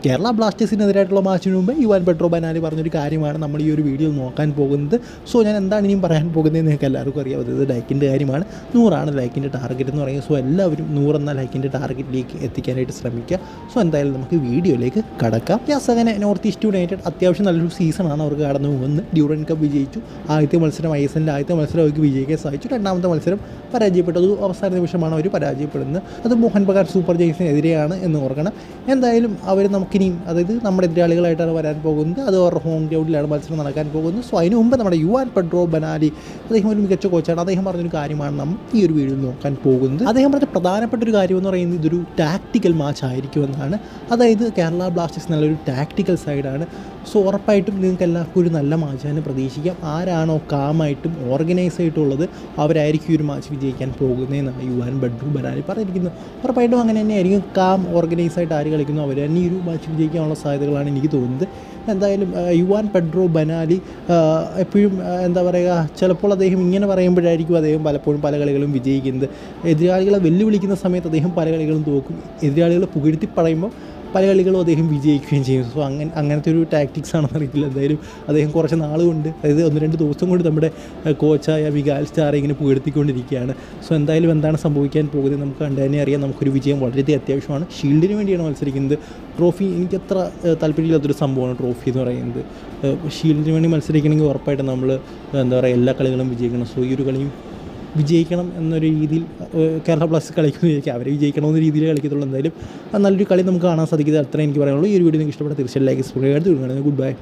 കേരള ബ്ലാസ്റ്റേഴ്സിനെതിരായിട്ടുള്ള മാച്ചിന് മുമ്പ് Juan Pedro ബനാലി പറഞ്ഞൊരു കാര്യമാണ് നമ്മൾ ഈ ഒരു വീഡിയോ നോക്കാൻ പോകുന്നത്. സോ ഞാൻ എന്താണ് ഇനിയും പറയാൻ പോകുന്നത് നിങ്ങൾക്ക് എല്ലാവർക്കും അറിയാം. ഇത് ലൈക്കിൻ്റെ കാര്യമാണ്. 100 ലൈക്കിൻ്റെ ടാർഗറ്റ് എന്ന് പറയുന്നത്. സോ എല്ലാവരും 100 എന്ന ലൈക്കിൻ്റെ ടാർഗറ്റിലേക്ക് എത്തിക്കാനായിട്ട് ശ്രമിക്കുക. സോ എന്തായാലും നമുക്ക് വീഡിയോയിലേക്ക് കടക്കാം. യെസ്, അങ്ങനെ നോർത്ത് ഈസ്റ്റ് യുണൈറ്റഡ് അത്യാവശ്യം നല്ലൊരു സീസണാണ് അവർക്ക് കടന്നു പോകുന്നത്. ഡ്യൂറൻ കപ്പ് വിജയിച്ചു. ആദ്യത്തെ മത്സരം ISLൻ്റെ ആദ്യത്തെ മത്സരം അവർക്ക് വിജയിക്കാൻ സാധിച്ചു. രണ്ടാമത്തെ മത്സരം പരാജയപ്പെട്ടത് അവസാന നിമിഷമാണ് അവർ പരാജയപ്പെടുന്നത്. അത് മോഹൻ ബഗാൻ സൂപ്പർ ജയൻസിനെതിരെയാണ് എന്ന് ഓർക്കണം. എന്തായാലും അവർ നമുക്കിനിയും, അതായത് നമ്മുടെ എതിരാളികളായിട്ടാണ് വരാൻ പോകുന്നത്. അത് അവരുടെ ഹോം ഗ്രൗണ്ടിലാണ് മത്സരം നടക്കാൻ പോകുന്നത്. സോ അതിന് മുമ്പ് നമ്മുടെ യുവാൻ പെഡ്രോ ബനാലി, അദ്ദേഹം ഒരു മികച്ച കോച്ചാണ്. അദ്ദേഹം പറഞ്ഞൊരു കാര്യമാണ് നമ്മൾ ഈ ഒരു വീഡിയോയിൽ നോക്കാൻ പോകുന്നത്. അദ്ദേഹം പറഞ്ഞ പ്രധാനപ്പെട്ട ഒരു കാര്യം എന്ന് പറയുന്നത് ഇതൊരു ടാക്ടിക്കൽ മാച്ച് ആയിരിക്കുമെന്നാണ്. അതായത് കേരള ബ്ലാസ്റ്റേഴ്സ് നല്ലൊരു ടാക്ടിക്കൽ സൈഡാണ്. സോ ഉറപ്പായിട്ടും നിങ്ങൾക്ക് എല്ലാവർക്കും ഒരു നല്ല മാച്ച് തന്നെ പ്രതീക്ഷിക്കാം. ആരാണോ കാമായിട്ടും ഓർഗനൈസ് ആയിട്ടുള്ളത് അവരായിരിക്കും ഈ ഒരു മാച്ച് വിജയിക്കാൻ പോകുന്നതെന്നാണ് യുവാൻ പെഡ്രോ ബനാലി പറഞ്ഞിരിക്കുന്നത്. ഉറപ്പായിട്ടും അങ്ങനെ തന്നെയായിരിക്കും. കാം ഓർഗനൈസായിട്ട് ആര് കളിക്കുന്നു അവർ തന്നെ ഈ ഒരു മാച്ച് വിജയിക്കാനുള്ള സാധ്യതകളാണ് എനിക്ക് തോന്നുന്നത്. എന്തായാലും യുവാൻ പെഡ്രോ ബനാലി എപ്പോഴും എന്താ പറയുക, ചിലപ്പോൾ അദ്ദേഹം ഇങ്ങനെ പറയുമ്പോഴായിരിക്കും അദ്ദേഹം പലപ്പോഴും പല കളികളും വിജയിക്കുന്നത്. എതിരാളികളെ വെല്ലുവിളിക്കുന്ന സമയത്ത് അദ്ദേഹം പല കളികളും തോക്കും. എതിരാളികളെ പുകഴ്ത്തി പറയുമ്പോൾ പല കളികളും അദ്ദേഹം വിജയിക്കുകയും ചെയ്യും. സോ അങ്ങനത്തെ ഒരു ടാക്ടിക്സ് ആണെന്ന് അറിയില്ല. എന്തായാലും അദ്ദേഹം കുറച്ച് നാളുകൊണ്ട്, അതായത് 1-2 ദിവസം കൊണ്ട് നമ്മുടെ കോച്ചായ മിഗാൽ സ്റ്റാറെ ഇങ്ങനെ പുകഴ്ത്തിക്കൊണ്ടിരിക്കുകയാണ്. സോ എന്തായാലും എന്താണ് സംഭവിക്കാൻ പോകുന്നത് നമുക്ക് കണ്ടു തന്നെ അറിയാം. നമുക്കൊരു വിജയം വളരെയധികം അത്യാവശ്യമാണ്. ഷീൽഡിന് വേണ്ടിയാണ് മത്സരിക്കുന്നത്. ട്രോഫി എനിക്കത്ര താല്പര്യമില്ലാത്തൊരു സംഭവമാണ് ട്രോഫി എന്ന് പറയുന്നത്. ഷീൽഡിന് വേണ്ടി മത്സരിക്കണമെങ്കിൽ ഉറപ്പായിട്ടും നമ്മൾ എന്താ പറയുക, എല്ലാ കളികളും വിജയിക്കണം. സോ ഈ ഒരു കളിയും വിജയിക്കണം എന്നൊരു രീതിയിൽ കേരള ബ്ലാസ്റ്റേഴ്സ് കളിക്കുന്നതായിരിക്കും. അവരെ വിജയിക്കണമെന്ന രീതിയിൽ കളിക്കത്തുള്ളൂ. എന്തായാലും നല്ലൊരു കളി നമുക്ക് കാണാൻ സാധിക്കുന്നത്. അത്രയും എനിക്ക് പറയാനുള്ളൂ. ഈ ഒരു വീഡിയോ നിങ്ങൾക്ക് ഇഷ്ടപ്പെട്ട തീർച്ചയായും ലൈക്ക്, സബ്സ്ക്രൈബ് ചെയ്ത്. Good bye.